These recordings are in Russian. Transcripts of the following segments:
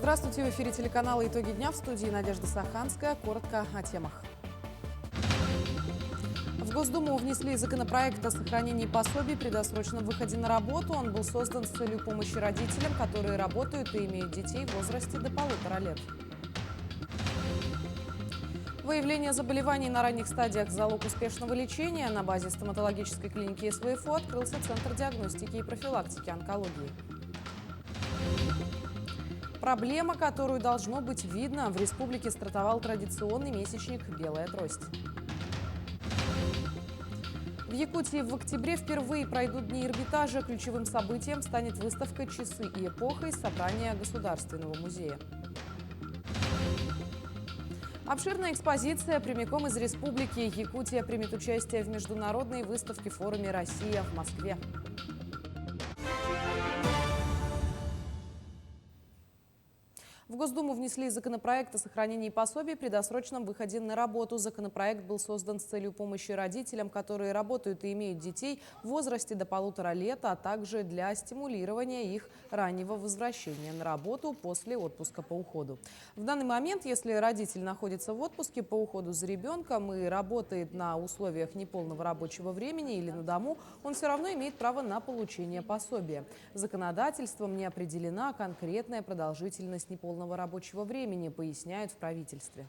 Здравствуйте, в эфире телеканала «Итоги дня», в студии Надежда Саханская. Коротко о темах. В Госдуму внесли законопроект о сохранении пособий при досрочном выходе на работу. Он был создан с целью помощи родителям, которые работают и имеют детей в возрасте до 1,5 лет. Выявление заболеваний на ранних стадиях – залог успешного лечения. На базе стоматологической клиники СВФО открылся Центр диагностики и профилактики онкологии. Проблема, которую должно быть видно. В республике стартовал традиционный месячник «Белая трость». В Якутии в октябре впервые пройдут дни Эрмитажа. Ключевым событием станет выставка «Часы и эпоха» из собрания Государственного музея. Обширная экспозиция прямиком из республики. Якутия примет участие в международной выставке-форуме «Россия» в Москве. В Госдуму внесли законопроект о сохранении пособий при досрочном выходе на работу. Законопроект был создан с целью помощи родителям, которые работают и имеют детей в возрасте до 1,5 лет, а также для стимулирования их раннего возвращения на работу после отпуска по уходу. В данный момент, если родитель находится в отпуске по уходу за ребенком и работает на условиях неполного рабочего времени или на дому, он все равно имеет право на получение пособия. Законодательством не определена конкретная продолжительность неполного рабочего времени, поясняют в правительстве.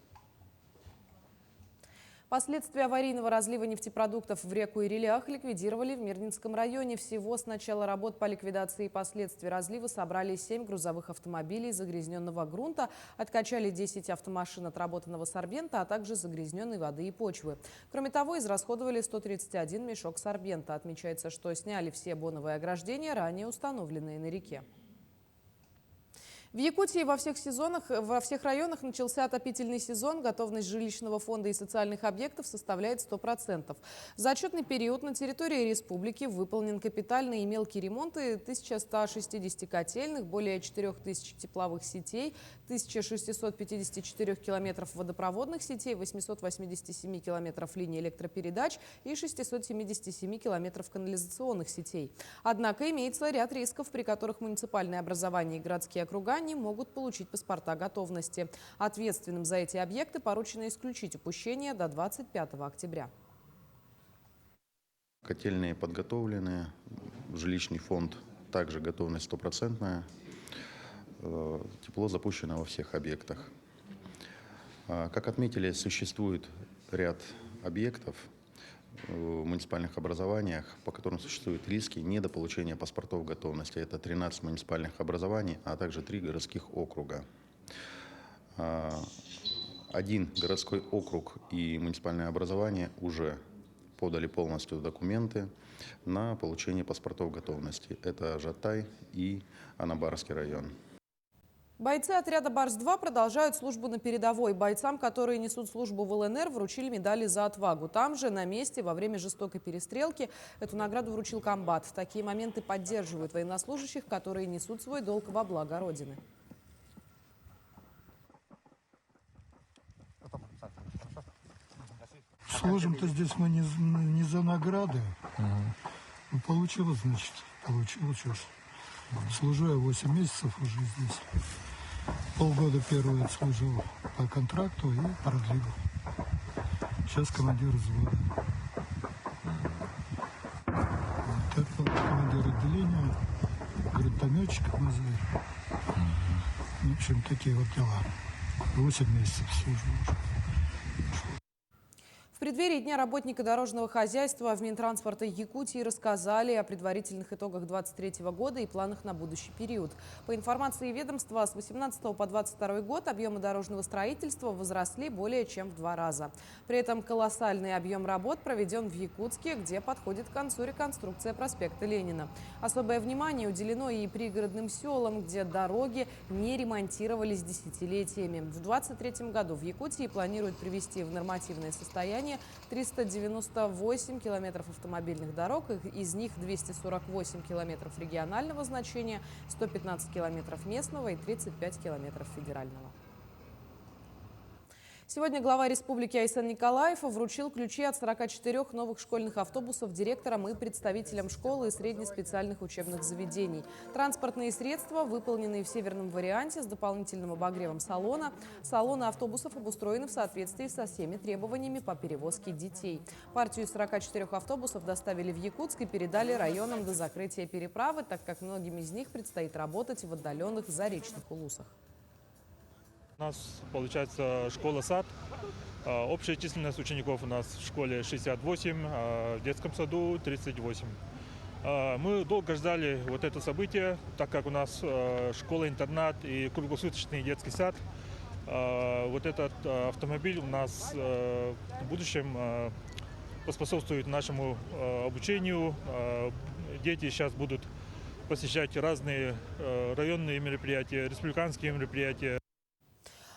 Последствия аварийного разлива нефтепродуктов в реку Ирилях ликвидировали в Мирнинском районе. Всего с начала работ по ликвидации последствий разлива собрали 7 грузовых автомобилей загрязненного грунта, откачали 10 автомашин отработанного сорбента, а также загрязненной воды и почвы. Кроме того, израсходовали 131 мешок сорбента. Отмечается, что сняли все боновые ограждения, ранее установленные на реке. В Якутии во всех районах начался отопительный сезон. Готовность жилищного фонда и социальных объектов составляет 100%. За отчетный период на территории республики выполнен капитальный и мелкие ремонты 1160 котельных, более 4000 тепловых сетей, 1654 километров водопроводных сетей, 887 километров линий электропередач и 677 километров канализационных сетей. Однако имеется ряд рисков, при которых муниципальные образования и городские округа не могут получить паспорта готовности. Ответственным за эти объекты поручено исключить упущения до 25 октября. Котельные подготовлены, жилищный фонд также готовность 100%. Тепло запущено во всех объектах. Как отметили, существует ряд объектов в муниципальных образованиях, по которым существуют риски недополучения паспортов готовности. Это 13 муниципальных образований, а также 3 городских округа. Один городской округ и муниципальное образование уже подали полностью документы на получение паспортов готовности. Это Жатай и Анабарский район. Бойцы отряда «Барс-2» продолжают службу на передовой. Бойцам, которые несут службу в ЛНР, вручили медали за отвагу. Там же, на месте, во время жестокой перестрелки, эту награду вручил комбат. В такие моменты поддерживают военнослужащих, которые несут свой долг во благо Родины. Служим-то здесь мы не за награды. Ну, получилось, значит, получилось. Служу я 8 месяцев уже здесь. Полгода первый служил по контракту и продлил. Сейчас командир взвода. Вот это вот командир отделения, гранатометчик Мазырь. В общем, такие вот дела. 8 месяцев служу уже. В преддверии Дня работника дорожного хозяйства в Минтранспорта Якутии рассказали о предварительных итогах 2023 года и планах на будущий период. По информации ведомства, с 2018 по 2022 год объемы дорожного строительства возросли более чем в 2 раза. При этом колоссальный объем работ проведен в Якутске, где подходит к концу реконструкция проспекта Ленина. Особое внимание уделено и пригородным селам, где дороги не ремонтировались десятилетиями. В 2023 году в Якутии планируют привести в нормативное состояние 398 километров автомобильных дорог, из них 248 километров регионального значения, 115 километров местного и 35 километров федерального. Сегодня глава республики Айсен Николаев вручил ключи от 44 новых школьных автобусов директорам и представителям школ и среднеспециальных учебных заведений. Транспортные средства, выполненные в северном варианте с дополнительным обогревом салона. Салоны автобусов обустроены в соответствии со всеми требованиями по перевозке детей. Партию из 44 автобусов доставили в Якутск и передали районам до закрытия переправы, так как многим из них предстоит работать в отдаленных заречных улусах. У нас, получается, школа-сад. Общая численность учеников у нас в школе 68, а в детском саду 38. Мы долго ждали вот это событие, так как у нас школа-интернат и круглосуточный детский сад. Вот этот автомобиль у нас в будущем поспособствует нашему обучению. Дети сейчас будут посещать разные районные мероприятия, республиканские мероприятия.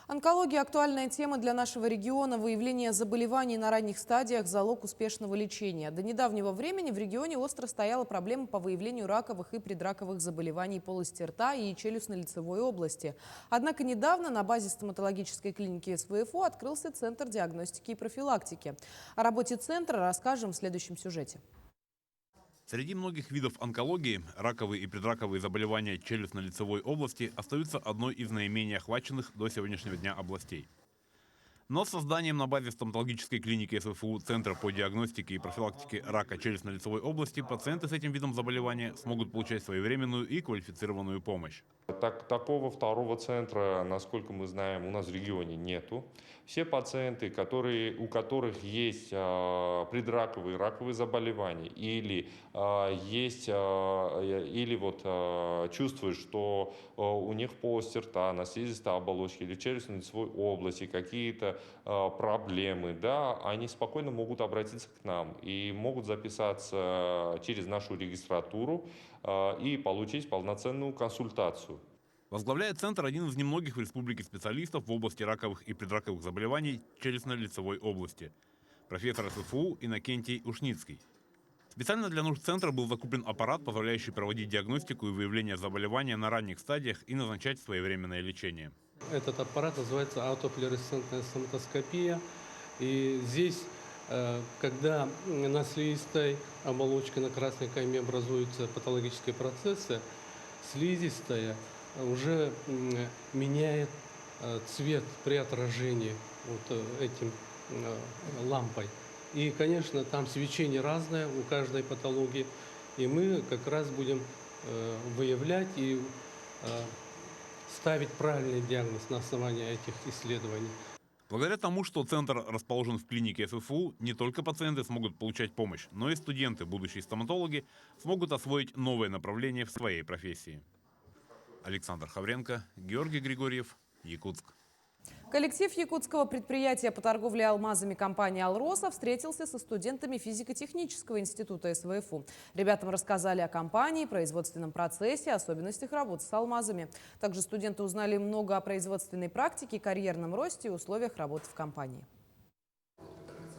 Онкология – актуальная тема для нашего региона. Выявление заболеваний на ранних стадиях – залог успешного лечения. До недавнего времени в регионе остро стояла проблема по выявлению раковых и предраковых заболеваний полости рта и челюстно-лицевой области. Однако недавно на базе стоматологической клиники СВФУ открылся Центр диагностики и профилактики. О работе центра расскажем в следующем сюжете. Среди многих видов онкологии раковые и предраковые заболевания челюстно-лицевой области остаются одной из наименее охваченных до сегодняшнего дня областей. Но с созданием на базе стоматологической клиники СВФУ Центра по диагностике и профилактике рака челюстно-лицевой области пациенты с этим видом заболевания смогут получать своевременную и квалифицированную помощь. Такого второго центра, насколько мы знаем, у нас в регионе нету. Все пациенты, у которых есть предраковые, раковые заболевания или чувствуют, что у них в полости рта, на слизистой оболочке или в челюстно-лицевой области какие-то проблемы, да, они спокойно могут обратиться к нам и могут записаться через нашу регистратуру и получить полноценную консультацию. Возглавляет центр один из немногих в республике специалистов в области раковых и предраковых заболеваний челюстно-лицевой области – профессор СФУ Иннокентий Ушницкий. Специально для нужд центра был закуплен аппарат, позволяющий проводить диагностику и выявление заболевания на ранних стадиях и назначать своевременное лечение. Этот аппарат называется аутофлуоресцентная соматоскопия. И здесь, когда на слизистой оболочке, на красной кайме образуются патологические процессы, слизистая уже меняет цвет при отражении вот этим лампой. И, конечно, там свечение разное у каждой патологии. И мы как раз будем выявлять и ставить правильный диагноз на основании этих исследований. Благодаря тому, что центр расположен в клинике СФУ, не только пациенты смогут получать помощь, но и студенты, будущие стоматологи, смогут освоить новое направление в своей профессии. Александр Хавренко, Георгий Григорьев, Якутск. Коллектив якутского предприятия по торговле алмазами компании «Алроса» встретился со студентами физико-технического института СВФУ. Ребятам рассказали о компании, производственном процессе, особенностях работы с алмазами. Также студенты узнали много о производственной практике, карьерном росте и условиях работы в компании.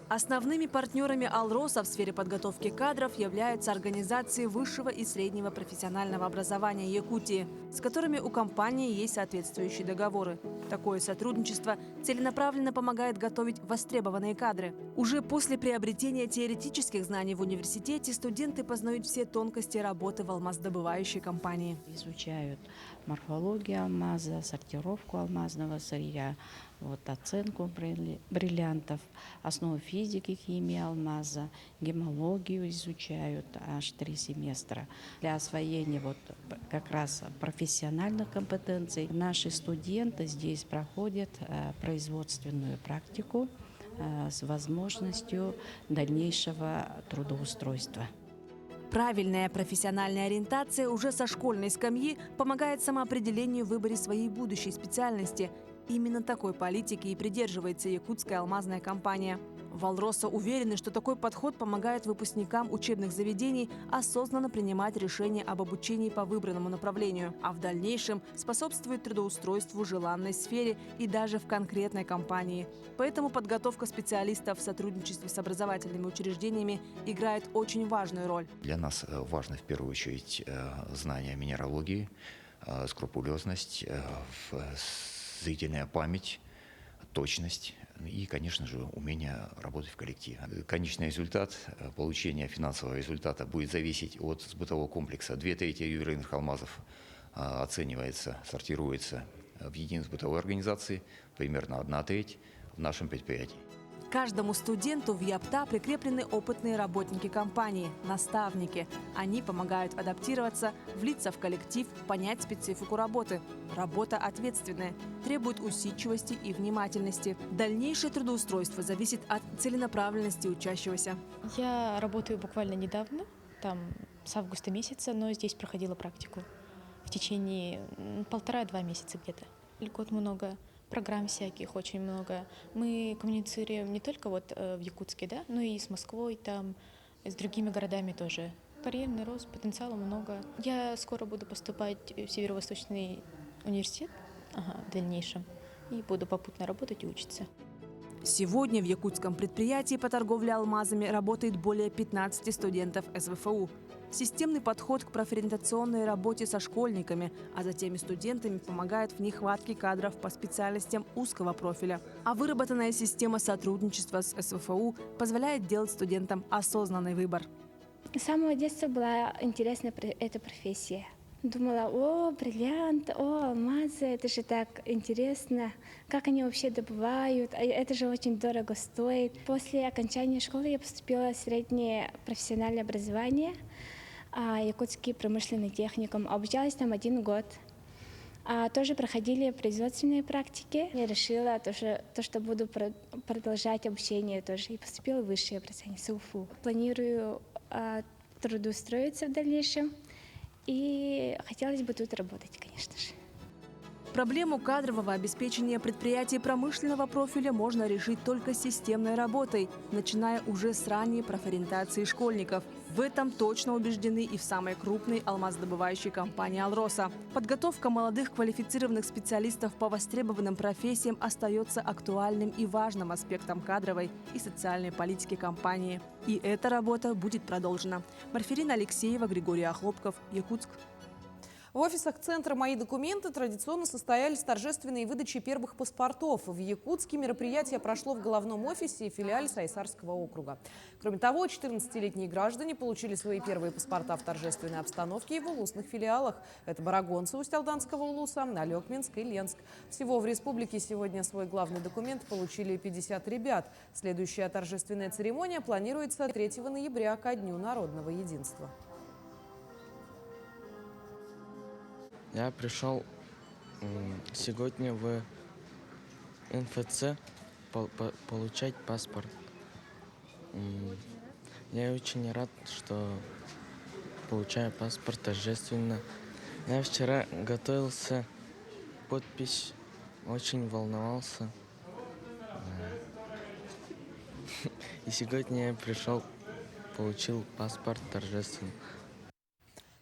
Основными партнерами «Алроса» в сфере подготовки кадров являются организации высшего и среднего профессионального образования Якутии, с которыми у компании есть соответствующие договоры. Такое сотрудничество целенаправленно помогает готовить востребованные кадры. Уже после приобретения теоретических знаний в университете студенты познают все тонкости работы в алмаздобывающей компании. Изучают морфологию алмаза, сортировку алмазного сырья, оценку бриллиантов, основы физики, химии алмаза, гемологию изучают аж 3 семестра. Для освоения как раз профессиональных компетенций наши студенты здесь проходят производственную практику с возможностью дальнейшего трудоустройства. Правильная профессиональная ориентация уже со школьной скамьи помогает самоопределению в выборе своей будущей специальности. Именно такой политики и придерживается якутская алмазная компания. В «Алроса» уверены, что такой подход помогает выпускникам учебных заведений осознанно принимать решения об обучении по выбранному направлению, а в дальнейшем способствует трудоустройству в желанной сфере и даже в конкретной компании. Поэтому подготовка специалистов в сотрудничестве с образовательными учреждениями играет очень важную роль. Для нас важно в первую очередь знание минералогии, скрупулезность, зрительная память, точность и, конечно же, умение работать в коллективе. Конечный результат, получение финансового результата будет зависеть от сбытового комплекса. 2/3 ювелирных алмазов оценивается, сортируется в единой сбытовой организации, примерно 1/3 в нашем предприятии. Каждому студенту в ЯПТА прикреплены опытные работники компании, наставники. Они помогают адаптироваться, влиться в коллектив, понять специфику работы. Работа ответственная, требует усидчивости и внимательности. Дальнейшее трудоустройство зависит от целенаправленности учащегося. Я работаю буквально недавно, там с августа месяца, но здесь проходила практику в течение 1,5-2 месяца где-то. Льгот много. Программ всяких очень много. Мы коммуницируем не только вот в Якутске, да, но и с Москвой, там, с другими городами тоже. Карьерный рост, потенциала много. Я скоро буду поступать в Северо-Восточный университет в дальнейшем и буду попутно работать и учиться. Сегодня в якутском предприятии по торговле алмазами работает более 15 студентов СВФУ. Системный подход к профориентационной работе со школьниками, а затем и студентами помогает в нехватке кадров по специальностям узкого профиля. А выработанная система сотрудничества с СВФУ позволяет делать студентам осознанный выбор. С самого детства была интересна эта профессия. Думала, о, бриллиант, о, алмазы, это же так интересно, как они вообще добывают, это же очень дорого стоит. После окончания школы я поступила в среднее профессиональное образование, Якутский промышленный техникум. Обучалась там 1 год. Тоже проходили производственные практики. Я решила, что буду продолжать обучение тоже. И поступила в высшее образование, СУФУ. Планирую трудоустроиться в дальнейшем. И хотелось бы тут работать, конечно же. Проблему кадрового обеспечения предприятий промышленного профиля можно решить только системной работой, начиная уже с ранней профориентации школьников. В этом точно убеждены и в самой крупной алмаздобывающей компании «Алроса». Подготовка молодых квалифицированных специалистов по востребованным профессиям остается актуальным и важным аспектом кадровой и социальной политики компании. И эта работа будет продолжена. Марферина Алексеева, Григорий Охлопков, Якутск. В офисах центра «Мои документы» традиционно состоялись торжественные выдачи первых паспортов. В Якутске мероприятие прошло в головном офисе и филиале Сайсарского округа. Кроме того, 14-летние граждане получили свои первые паспорта в торжественной обстановке и в улусных филиалах. Это Барагонцы Усть-Алданского улуса, Налёк, Минск и Ленск. Всего в республике сегодня свой главный документ получили 50 ребят. Следующая торжественная церемония планируется 3 ноября ко Дню народного единства. Я пришел сегодня в НФЦ получать паспорт. Я очень рад, что получаю паспорт торжественно. Я вчера готовился, подпись, очень волновался. И сегодня я пришел, получил паспорт торжественно.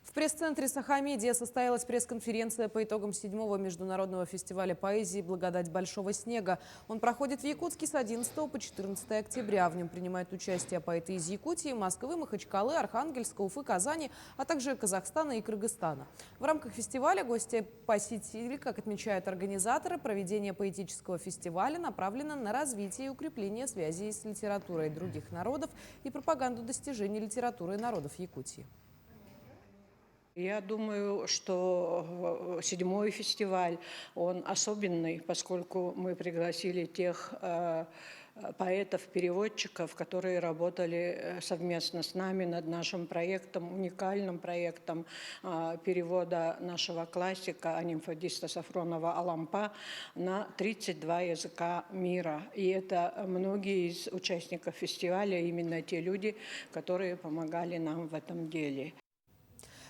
В пресс-центре Сахамедиа состоялась пресс-конференция по итогам 7-го международного фестиваля поэзии «Благодать большого снега». Он проходит в Якутске с 11 по 14 октября. В нем принимают участие поэты из Якутии, Москвы, Махачкалы, Архангельска, Уфы, Казани, а также Казахстана и Кыргызстана. В рамках фестиваля гости посетили, как отмечают организаторы, проведение поэтического фестиваля направлено на развитие и укрепление связей с литературой других народов и пропаганду достижений литературы народов Якутии. Я думаю, что 7-й фестиваль, он особенный, поскольку мы пригласили тех поэтов-переводчиков, которые работали совместно с нами над нашим проектом, уникальным проектом перевода нашего классика Анимфодиста Сафронова «Алампа» на 32 языка мира. И это многие из участников фестиваля, именно те люди, которые помогали нам в этом деле.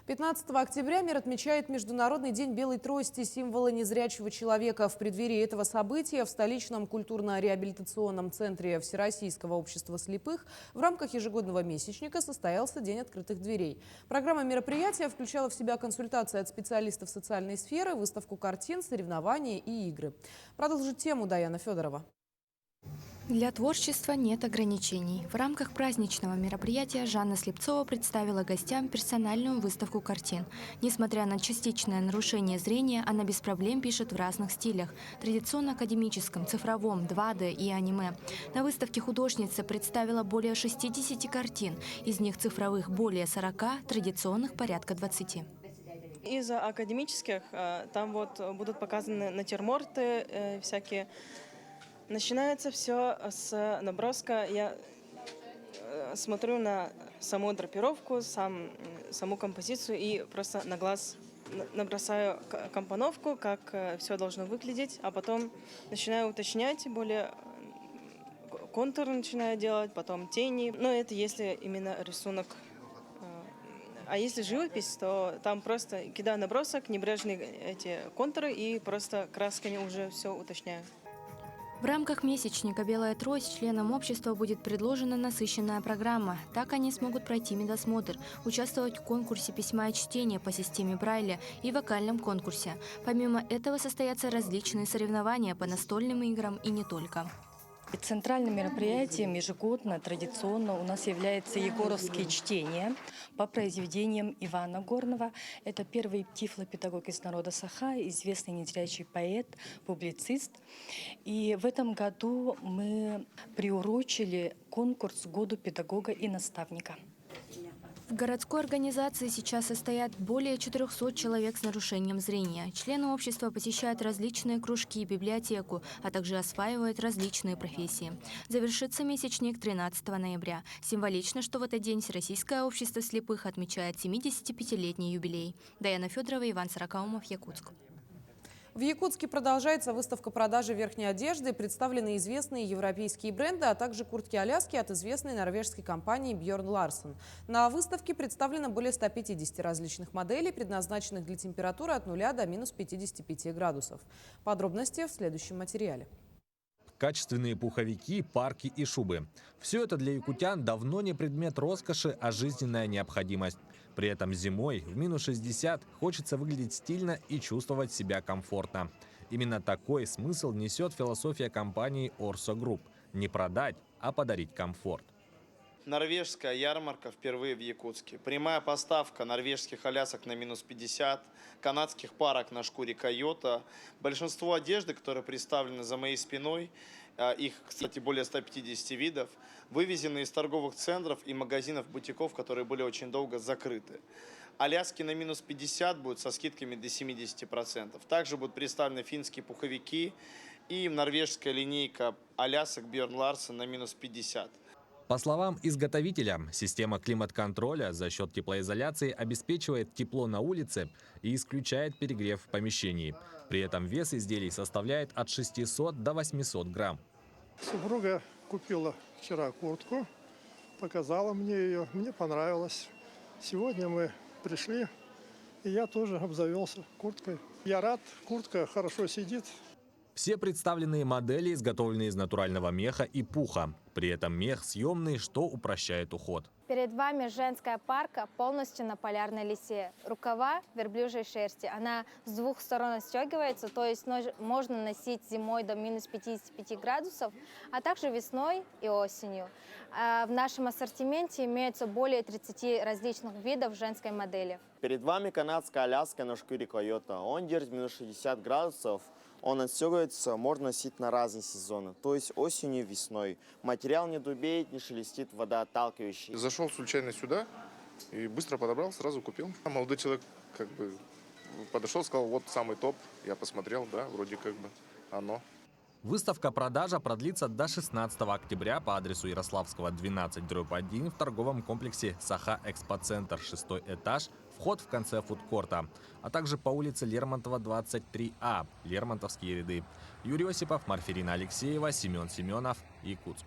15 октября мир отмечает Международный день белой трости, символа незрячего человека. В преддверии этого события в столичном культурно-реабилитационном центре Всероссийского общества слепых в рамках ежегодного месячника состоялся День открытых дверей. Программа мероприятия включала в себя консультации от специалистов социальной сферы, выставку картин, соревнования и игры. Продолжит тему Даяна Федорова. Для творчества нет ограничений. В рамках праздничного мероприятия Жанна Слепцова представила гостям персональную выставку картин. Несмотря на частичное нарушение зрения, она без проблем пишет в разных стилях – традиционно-академическом, цифровом, 2D и аниме. На выставке художница представила более 60 картин, из них цифровых более 40, традиционных порядка 20. Из академических там вот будут показаны натюрморты всякие. Начинается все с наброска. Я смотрю на саму драпировку, саму композицию и просто на глаз набросаю компоновку, как все должно выглядеть, а потом начинаю уточнять, более контур начинаю делать, потом тени. Но это если именно рисунок. А если живопись, то там просто кидаю набросок, небрежные эти контуры и просто красками уже все уточняю. В рамках месячника «Белая трость» членам общества будет предложена насыщенная программа. Так они смогут пройти медосмотр, участвовать в конкурсе письма и чтения по системе Брайля и вокальном конкурсе. Помимо этого состоятся различные соревнования по настольным играм и не только. Центральным мероприятием ежегодно, традиционно у нас является егоровские чтения по произведениям Ивана Горного. Это первый тифлопедагог из народа Саха, известный незрячий поэт, публицист. И в этом году мы приурочили конкурс году педагога и наставника. В городской организации сейчас состоят более 400 человек с нарушением зрения. Члены общества посещают различные кружки и библиотеку, а также осваивают различные профессии. Завершится месячник 13 ноября. Символично, что в этот день Всероссийское общество слепых отмечает 75-летний юбилей. Даяна Федорова, Иван Сорокаумов, Якутск. В Якутске продолжается выставка продажи верхней одежды. Представлены известные европейские бренды, а также куртки-аляски от известной норвежской компании Bjørn Larsen. На выставке представлено более 150 различных моделей, предназначенных для температуры от 0 до минус 55 градусов. Подробности в следующем материале. Качественные пуховики, парки и шубы. Все это для якутян давно не предмет роскоши, а жизненная необходимость. При этом зимой в минус 60 хочется выглядеть стильно и чувствовать себя комфортно. Именно такой смысл несет философия компании Orso Group – не продать, а подарить комфорт. Норвежская ярмарка впервые в Якутске. Прямая поставка норвежских алясок на минус 50, канадских парок на шкуре койота. Большинство одежды, которые представлены за моей спиной, их, кстати, более 150 видов, вывезены из торговых центров и магазинов бутиков, которые были очень долго закрыты. Аляски на минус 50 будут со скидками до 70%. Также будут представлены финские пуховики и норвежская линейка алясок Bjørn Larsen на минус 50. По словам изготовителя, система климат-контроля за счет теплоизоляции обеспечивает тепло на улице и исключает перегрев в помещении. При этом вес изделий составляет от 600 до 800 грамм. Супруга купила вчера куртку, показала мне ее, мне понравилось. Сегодня мы пришли, и я тоже обзавелся курткой. Я рад, куртка хорошо сидит. Все представленные модели изготовлены из натурального меха и пуха. При этом мех съемный, что упрощает уход. Перед вами женская парка полностью на полярной лисе. Рукава верблюжьей шерсти. Она с двух сторон отстегивается, то есть можно носить зимой до минус 55 градусов, а также весной и осенью. В нашем ассортименте имеется более 30 различных видов женской модели. Перед вами канадская аляска на шкуре койота. Он держит минус 60 градусов. Он отстегивается, можно носить на разные сезоны, то есть осенью и весной. Материал не дубеет, не шелестит, водоотталкивающий. Зашел случайно сюда и быстро подобрал, сразу купил. Молодой человек подошел, сказал, вот самый топ. Я посмотрел, да, вроде как бы оно. Выставка-продажа продлится до 16 октября по адресу Ярославского, 12/1 в торговом комплексе Саха-Экспоцентр, 6-й этаж, вход в конце фудкорта, а также по улице Лермонтова, 23А, Лермонтовские ряды. Юрий Осипов, Марферина Алексеева, Семен Семенов, Якутск.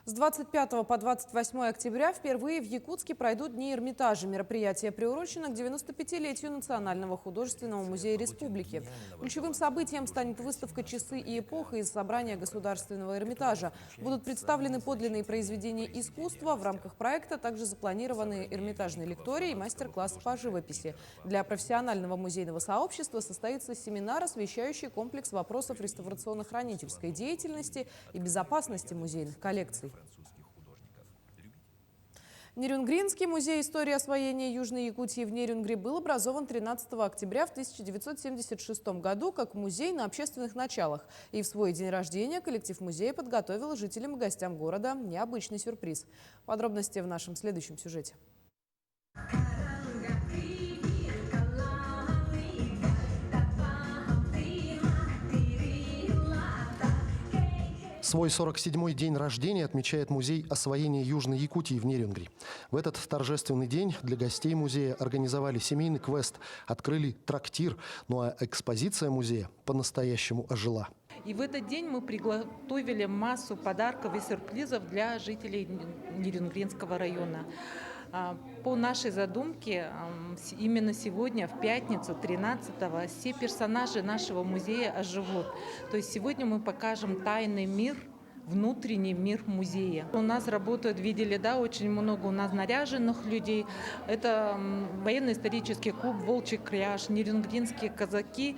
С 25 по 28 октября впервые в Якутске пройдут Дни Эрмитажа. Мероприятие приурочено к 95-летию Национального художественного музея республики. Ключевым событием станет выставка «Часы и эпоха» из собрания Государственного Эрмитажа. Будут представлены подлинные произведения искусства. В рамках проекта также запланированы эрмитажный лекторий и мастер-класс по живописи. Для профессионального музейного сообщества состоится семинар, освещающий комплекс вопросов реставрационно-хранительской деятельности и безопасности музейных коллекций. Нерюнгринский музей истории освоения Южной Якутии в Нерюнгри был образован 13 октября в 1976 году как музей на общественных началах. И в свой день рождения коллектив музея подготовил жителям и гостям города необычный сюрприз. Подробности в нашем следующем сюжете. Свой 47-й день рождения отмечает музей освоения Южной Якутии в Нерюнгри. В этот торжественный день для гостей музея организовали семейный квест, открыли трактир, ну а экспозиция музея по-настоящему ожила. И в этот день мы приготовили массу подарков и сюрпризов для жителей Нерюнгринского района. По нашей задумке, именно сегодня, в пятницу, 13-го, все персонажи нашего музея оживут. То есть сегодня мы покажем тайный мир, внутренний мир музея. У нас работают, видели, да, очень много у нас наряженных людей. Это военно-исторический клуб «Волчий кряж», нерюнгринские казаки.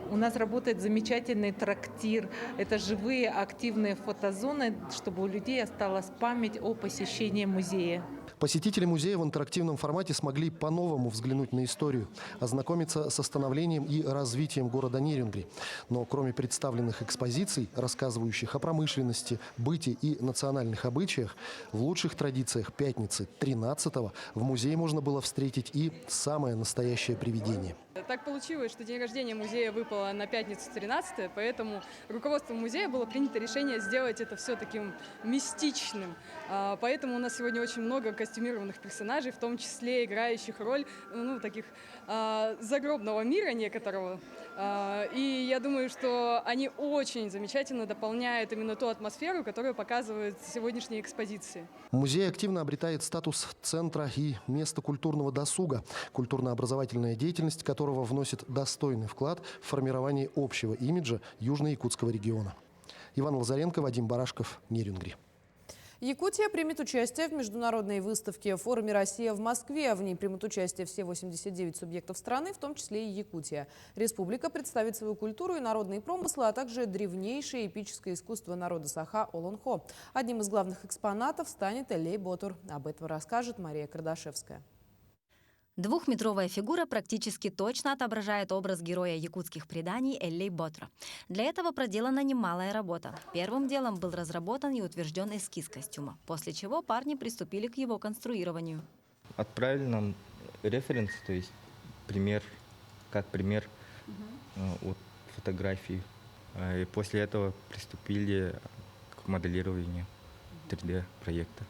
У нас работает замечательный трактир. Это живые активные фотозоны, чтобы у людей осталась память о посещении музея. Посетители музея в интерактивном формате смогли по-новому взглянуть на историю, ознакомиться со становлением и развитием города Нерюнгри. Но кроме представленных экспозиций, рассказывающих о промышленности, быте и национальных обычаях, в лучших традициях пятницы 13-го в музее можно было встретить и самое настоящее привидение. Так получилось, что день рождения музея выпало на пятницу 13-е, поэтому руководством музея было принято решение сделать это все таким мистичным. Поэтому у нас сегодня очень много костюмированных персонажей, в том числе играющих роль таких загробного мира некоторого. И я думаю, что они очень замечательно дополняют именно ту атмосферу, которую показывают сегодняшние экспозиции. Музей активно обретает статус центра и места культурного досуга, культурно-образовательная деятельность которого вносит достойный вклад в формирование общего имиджа Южно-Якутского региона. Иван Лазаренко, Вадим Барашков, Нерюнгри. Якутия примет участие в международной выставке «Форуме Россия» в Москве. В ней примут участие все 89 субъектов страны, в том числе и Якутия. Республика представит свою культуру и народные промыслы, а также древнейшее эпическое искусство народа Саха Олонхо. Одним из главных экспонатов станет Эллей Ботур. Об этом расскажет Мария Кардашевская. Двухметровая фигура практически точно отображает образ героя якутских преданий Эллей Ботура. Для этого проделана немалая работа. Первым делом был разработан и утвержден эскиз костюма, после чего парни приступили к его конструированию. Отправили нам референс, то есть пример от фотографии. И после этого приступили к моделированию 3D-проекта.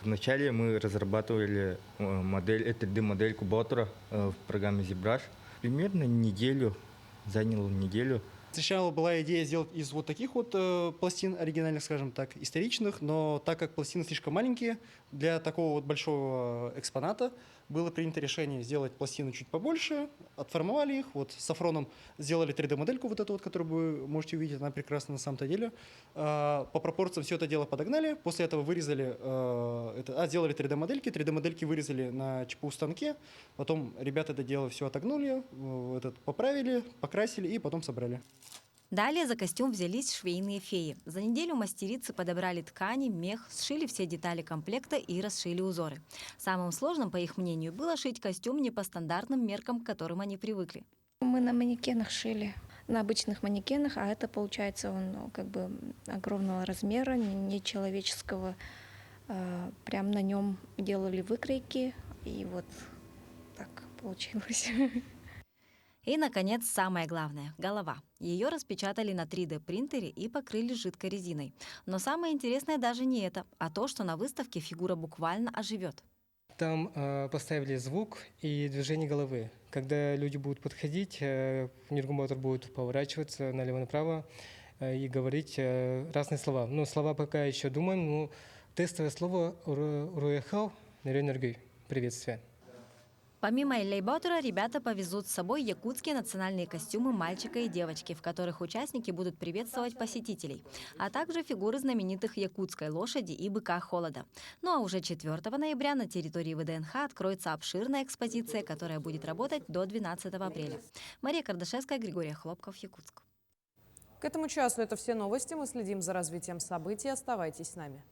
Вначале мы разрабатывали 3D-модельку Ботура в программе ZBrush. Примерно заняло неделю. Сначала была идея сделать из вот таких вот пластин оригинальных, скажем так, историчных, но так как пластины слишком маленькие для такого вот большого экспоната, было принято решение сделать пластину чуть побольше, отформовали их, вот с Сафроном сделали 3D-модельку вот эту вот, которую вы можете увидеть, она прекрасна на самом-то деле. По пропорциям все это дело подогнали, после этого вырезали, сделали 3D-модельки, 3D-модельки вырезали на ЧПУ станке, потом ребята это дело все отогнули, поправили, покрасили и потом собрали. Далее за костюм взялись швейные феи. За неделю мастерицы подобрали ткани, мех, сшили все детали комплекта и расшили узоры. Самым сложным, по их мнению, было шить костюм не по стандартным меркам, к которым они привыкли. Мы на манекенах шили, на обычных манекенах, а это, получается, он как бы огромного размера, нечеловеческого. Прям на нем делали выкройки, и вот так получилось. И, наконец, самое главное – голова. Ее распечатали на 3D-принтере и покрыли жидкой резиной. Но самое интересное даже не это, а то, что на выставке фигура буквально оживет. Там поставили звук и движение головы. Когда люди будут подходить, Нерюнгри Ботур будет поворачиваться налево-направо. и говорить разные слова. Но слова пока еще думаем, но тестовое слово «руехал» — приветствие. Помимо Эллей Ботра, ребята повезут с собой якутские национальные костюмы мальчика и девочки, в которых участники будут приветствовать посетителей, а также фигуры знаменитых якутской лошади и быка холода. Ну а уже 4 ноября на территории ВДНХ откроется обширная экспозиция, которая будет работать до 12 апреля. Мария Кардашевская, Григорий Хлопков, Якутск. К этому часу это все новости. Мы следим за развитием событий. Оставайтесь с нами.